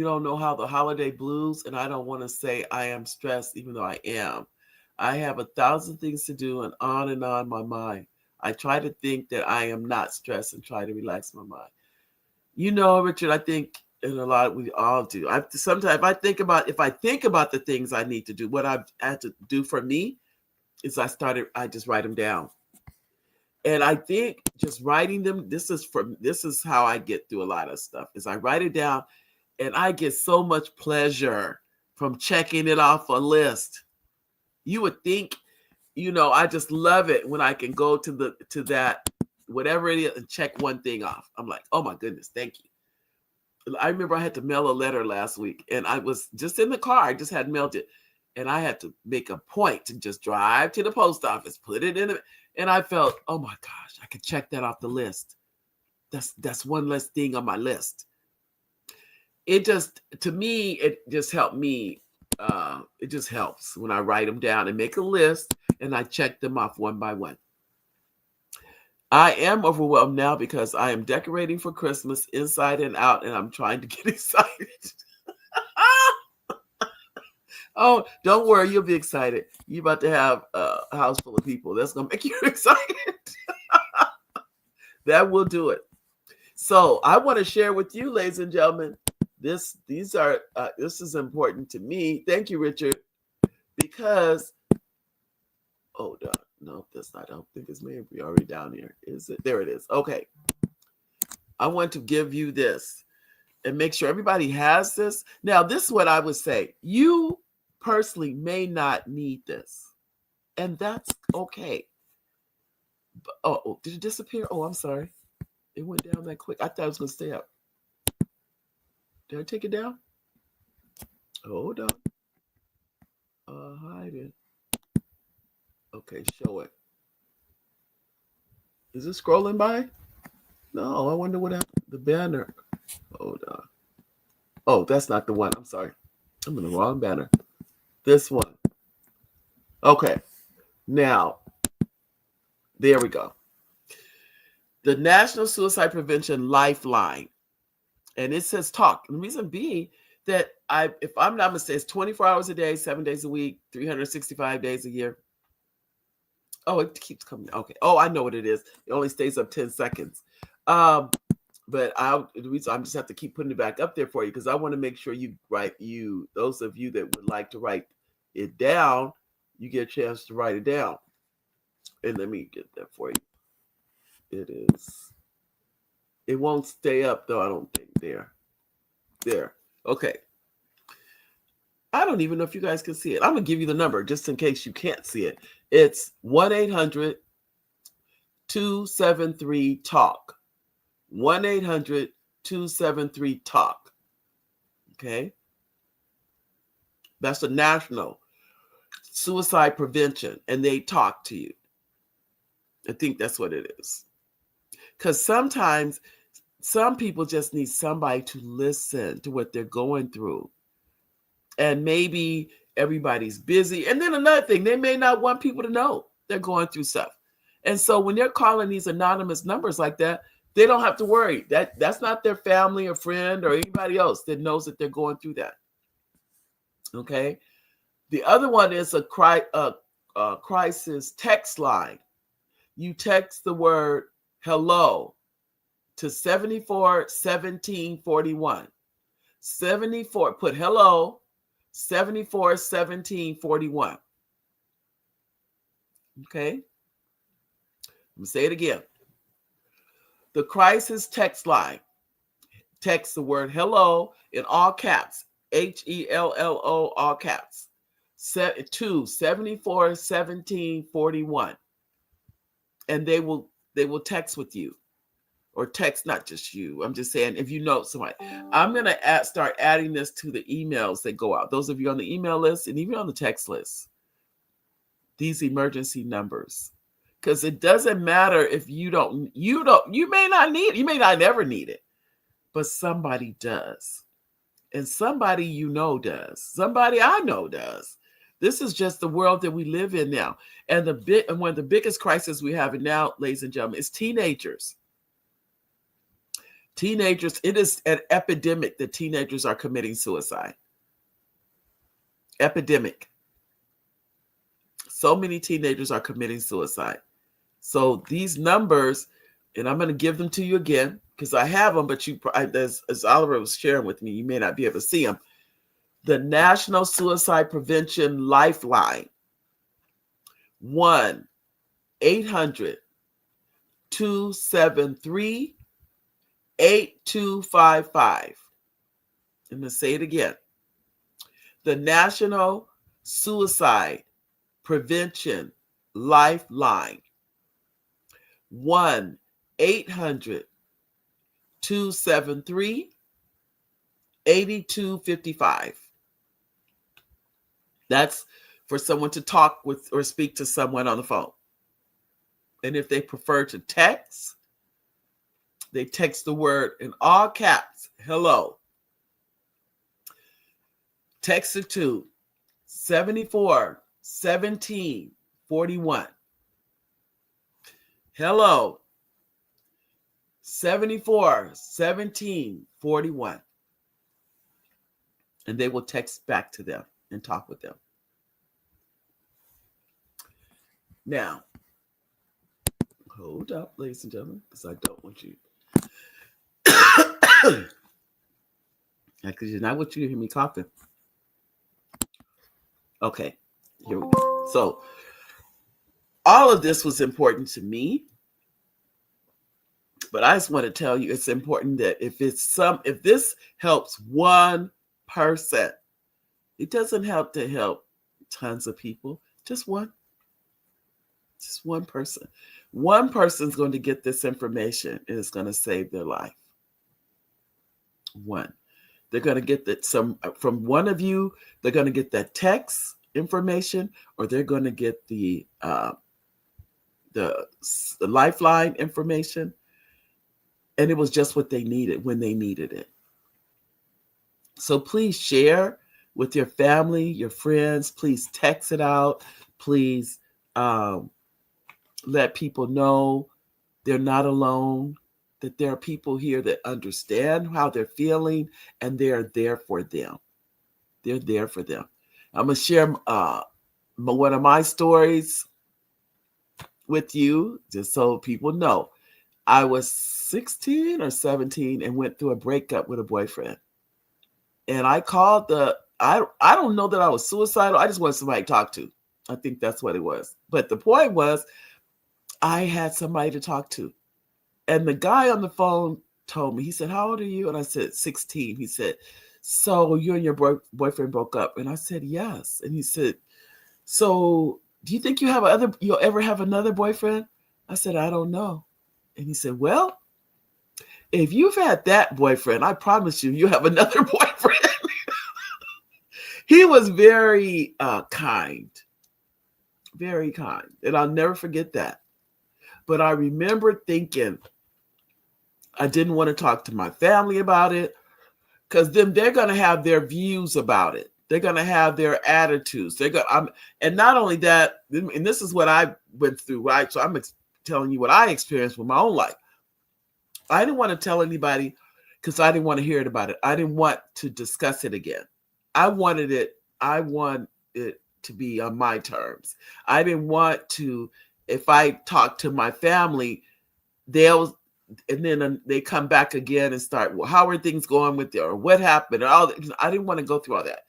don't know how the holiday blues, and I don't want to say I am stressed, even though I am. I have 1,000 things to do and on my mind. I try to think that I am not stressed and try to relax my mind. Richard, I think in a lot we all do. Sometimes if I think about the things I need to do, what I've had to do for me is I just write them down. And I think just writing them, this is how I get through a lot of stuff, is I write it down and I get so much pleasure from checking it off a list. You would think, I just love it when I can go to that, whatever it is, and check one thing off. I'm like, oh my goodness, thank you. I remember I had to mail a letter last week and I was just in the car. I just had mailed it. And I had to make a point to just drive to the post office, put it in it. And I felt, oh my gosh, I could check that off the list. That's one less thing on my list. It just, to me, it just helped me. It just helps when I write them down and make a list and I check them off one by one. I am overwhelmed now because I am decorating for Christmas inside and out, and I'm trying to get excited. Oh, don't worry, you'll be excited. You're about to have a house full of people. That's going to make you excited. That will do it. So I want to share with you, ladies and gentlemen, this is important to me. Thank you, Richard, because, oh, no, that's not, I don't think it's maybe already down here. Is it? There it is. Okay. I want to give you this and make sure everybody has this. Now, this is what I would say. You personally may not need this, and that's okay. But, oh, did it disappear? Oh, I'm sorry. It went down that quick. I thought it was going to stay up. Did I take it down? Hold on. Hide it. Okay, show it. Is it scrolling by? No, I wonder what happened. The banner. Hold on. Oh, that's not the one. I'm sorry. I'm in the wrong banner. This one. Okay. Now, there we go. The National Suicide Prevention Lifeline. And it says talk. And the reason being that if I'm not mistaken, it's 24 hours a day, 7 days a week, 365 days a year. Oh, it keeps coming. Okay. Oh, I know what it is. It only stays up 10 seconds. But the reason I'm just have to keep putting it back up there for you because I want to make sure those of you that would like to write it down, you get a chance to write it down. And let me get that for you. It won't stay up though, I don't think. There. Okay. I don't even know if you guys can see it. I'm going to give you the number just in case you can't see it. It's 1-800-273-TALK. 1-800-273-TALK. Okay? That's the National Suicide Prevention, and they talk to you. I think that's what it is. Because sometimes some people just need somebody to listen to what they're going through. And maybe everybody's busy. And then another thing, they may not want people to know they're going through stuff. And so when they're calling these anonymous numbers like that, they don't have to worry. That's not their family or friend or anybody else that knows that they're going through that. Okay? The other one is a crisis text line. You text the word hello to 741741. 74, put hello, 741741. Okay? Let me say it again. The crisis text line. Text the word hello in all caps. HELLO, all caps. 741741. And they will text with you. Or text, not just you. I'm just saying, if you know somebody. I'm going to start adding this to the emails that go out. Those of you on the email list and even on the text list. These emergency numbers. Because it doesn't matter if you may not need it. You may not ever need it. But somebody does. And somebody you know does. Somebody I know does. This is just the world that we live in now. And one of the biggest crises we have now, ladies and gentlemen, is teenagers. Teenagers, it is an epidemic that teenagers are committing suicide. Epidemic. So many teenagers are committing suicide. So these numbers, and I'm going to give them to you again because I have them, but as Oliver was sharing with me, you may not be able to see them. The National Suicide Prevention Lifeline. 1-800-273-8255. I'm going to say it again. The National Suicide Prevention Lifeline. 1-800-273-8255. That's for someone to talk with or speak to someone on the phone. And if they prefer to text, they text the word in all caps, hello. Text it to 74 17 41. Hello. 74 17 41. And they will text back to them and talk with them. Now, hold up, ladies and gentlemen, because I don't want you. Because I want you to hear me coughing. Okay, here we go. So, all of this was important to me, but I just want to tell you it's important that if this helps one person, it doesn't help to help tons of people. Just one person. One person's going to get this information and it's going to save their life. One. They're going to get that from one of you. They're going to get that text information, or they're going to get the lifeline information. And it was just what they needed when they needed it. So please share with your family, your friends. Please text it out. Please let people know they're not alone, that there are people here that understand how they're feeling, and they're there for them. They're there for them. I'm going to share one of my stories with you, just so people know. I was 16 or 17 and went through a breakup with a boyfriend. And I called I don't know that I was suicidal. I just wanted somebody to talk to. I think that's what it was. But the point was, I had somebody to talk to. And the guy on the phone told me, he said, how old are you? And I said, 16. He said, so you and your boyfriend broke up? And I said, yes. And he said, so do you think you'll ever have another boyfriend? I said, I don't know. And he said, well, if you've had that boyfriend, I promise you have another boyfriend. He was very kind, very kind. And I'll never forget that. But I remember thinking, I didn't want to talk to my family about it, because then they're going to have their views about it. They're going to have their attitudes. And not only that, and this is what I went through, right? So I'm telling you what I experienced with my own life. I didn't want to tell anybody because I didn't want to hear it about it. I didn't want to discuss it again. I want it to be on my terms. I didn't want to, if I talk to my family, and then they come back again and start, well, how are things going with you? Or what happened? Or all that. I didn't want to go through all that.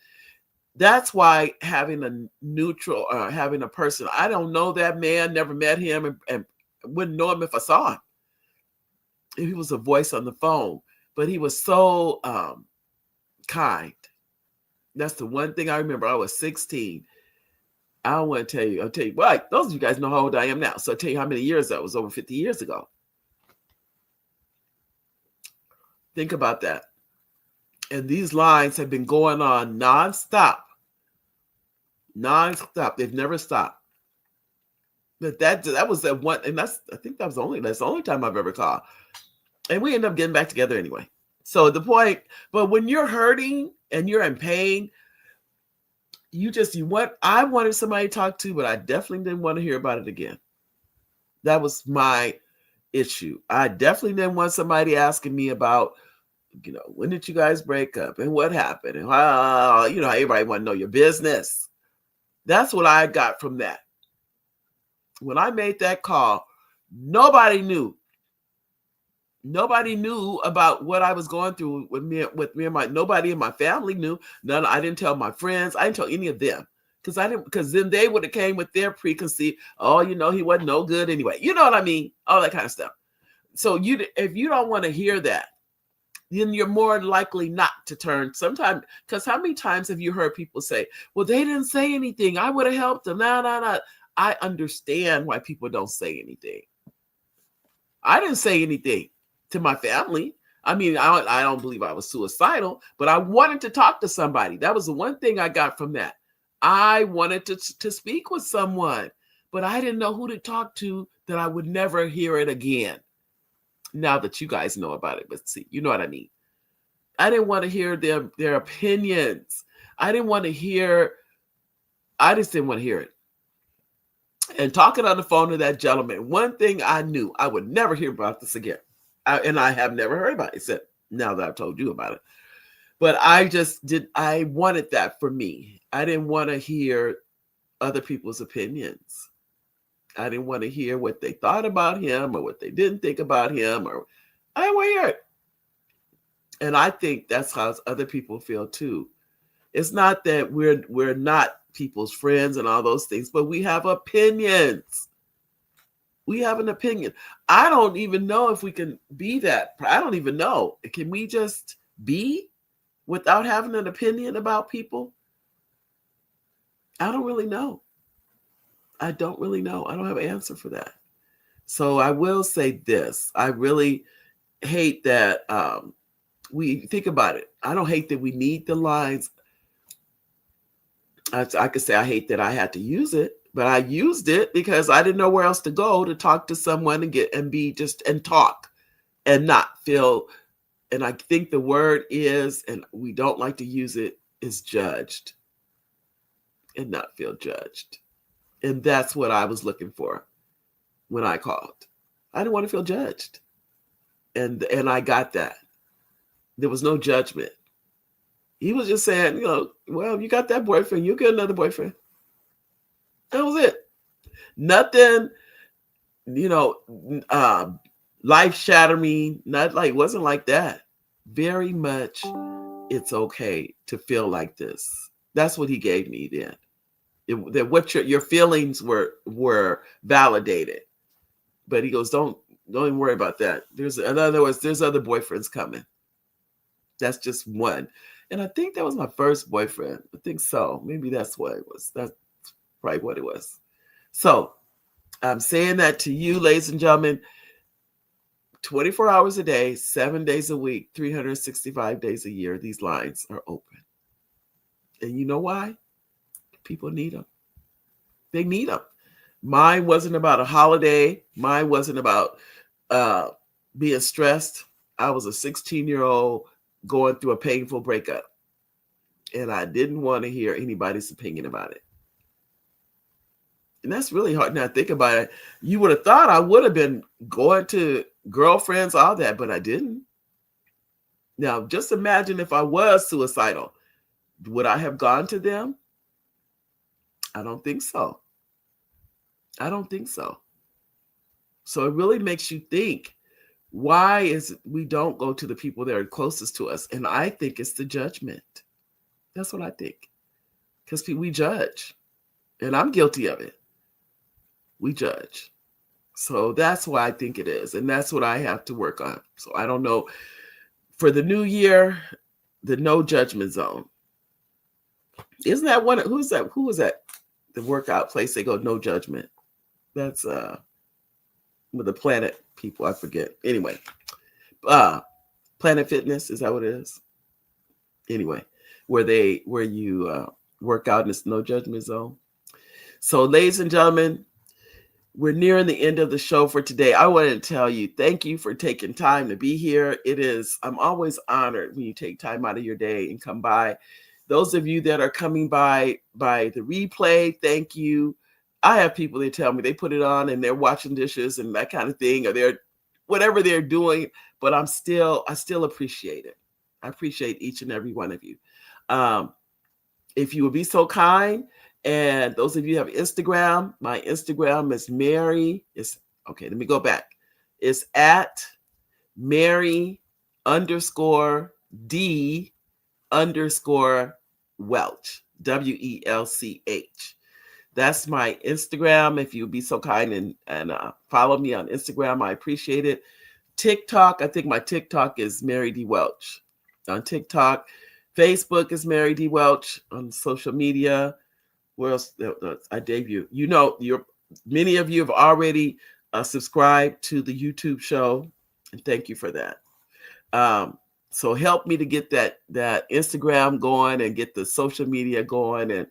That's why having a neutral, having a person, I don't know that man, never met him, and wouldn't know him if I saw him. He was a voice on the phone, but he was so kind. That's the one thing I remember. I was 16. I don't want to tell you. I'll tell you, well, those of you guys know how old I am now. So I'll tell you how many years that was, over 50 years ago. Think about that. And these lines have been going on nonstop. Nonstop. They've never stopped. But that was that one, and I think that's the only time I've ever called. And we end up getting back together anyway. So the point, but when you're hurting and you're in pain, I wanted somebody to talk to, but I definitely didn't want to hear about it again. That was my issue. I definitely didn't want somebody asking me about, when did you guys break up and what happened? And everybody want to know your business. That's what I got from that. When I made that call, nobody knew. Nobody knew about what I was going through with me and nobody in my family knew. I didn't tell my friends. I didn't tell any of them because then they would have came with their preconceived, he wasn't no good anyway. You know what I mean? All that kind of stuff. So if you don't want to hear that, then you're more likely not to turn sometimes. Because how many times have you heard people say, well, they didn't say anything. I would have helped them. No. I understand why people don't say anything. I didn't say anything to my family. I mean, I don't believe I was suicidal, but I wanted to talk to somebody. That was the one thing I got from that. I wanted to speak with someone, but I didn't know who to talk to, that I would never hear it again. Now that you guys know about it, but see, you know what I mean. I didn't want to hear their opinions. I just didn't want to hear it. And talking on the phone to that gentleman, one thing I knew, I would never hear about this again. And I have never heard about it, except now that I've told you about it. But I wanted that for me. I didn't want to hear other people's opinions. I didn't want to hear what they thought about him or what they didn't think about him, or I didn't want to hear it. And I think that's how other people feel too. It's not that we're not people's friends and all those things, but we have opinions. We have an opinion. I don't even know if we can be that. I don't even know. Can we just be without having an opinion about people? I don't really know. I don't really know. I don't have an answer for that. So I will say this. I really hate that we think about it. I don't hate that we need the lines. I could say I hate that I had to use it, but I used it because I didn't know where else to go to talk to someone and talk and not feel. And I think the word is, and we don't like to use it, is judged and not feel judged. And that's what I was looking for when I called. I didn't want to feel judged. And I got that. There was no judgment. He was just saying, well, you got that boyfriend, you'll get another boyfriend. That was it. Nothing, life shattering, wasn't like that. Very much, it's okay to feel like this. That's what he gave me then. That what your feelings were validated. But he goes, don't even worry about that. In other words, there's other boyfriends coming. That's just one. And I think that was my first boyfriend. I think so. Maybe that's what it was. That's probably what it was. So I'm saying that to you, ladies and gentlemen, 24 hours a day, 7 days a week, 365 days a year, these lines are open. And you know why? People need them. They need them. Mine wasn't about a holiday. Mine wasn't about being stressed. I was a 16-year-old going through a painful breakup. And I didn't want to hear anybody's opinion about it. And that's really hard now to think about it. You would have thought I would have been going to girlfriends, all that, but I didn't. Now, just imagine if I was suicidal. Would I have gone to them? I don't think so. I don't think so. So it really makes you think, why is it we don't go to the people that are closest to us? And I think it's the judgment. That's what I think. Because we judge. And I'm guilty of it. We judge. So that's why I think it is. And that's what I have to work on. So I don't know. For the new year, the no judgment zone. Isn't that one? Who's that? Who was that? The workout place, they go no judgment. That's with the Planet people. I forget. Anyway, Planet Fitness, is that what it is? Anyway, where you work out in this no judgment zone. So, ladies and gentlemen, we're nearing the end of the show for today. I wanted to tell you, thank you for taking time to be here. I'm always honored when you take time out of your day and come by. Those of you that are coming by the replay, thank you. I have people that tell me they put it on and they're washing dishes and that kind of thing, or they're whatever they're doing, but I still appreciate it. I appreciate each and every one of you. If you would be so kind, and those of you who have Instagram, my Instagram is let me go back. It's at Mary _D_ Welch, WELCH. That's my Instagram. If you would be so kind and follow me on Instagram, I appreciate it. TikTok, I think my TikTok is Mary D. Welch on TikTok. Facebook is Mary D. Welch on social media. Where else? I debut. Many of you have already subscribed to the YouTube show, and thank you for that. So help me to get that Instagram going and get the social media going, and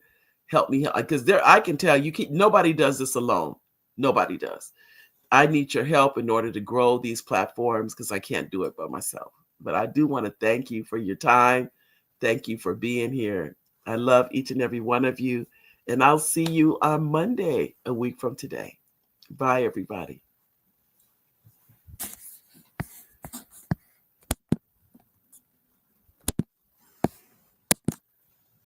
help me, because I can tell you, nobody does this alone. Nobody does. I need your help in order to grow these platforms because I can't do it by myself. But I do want to thank you for your time. Thank you for being here. I love each and every one of you. And I'll see you on Monday, a week from today. Bye, everybody.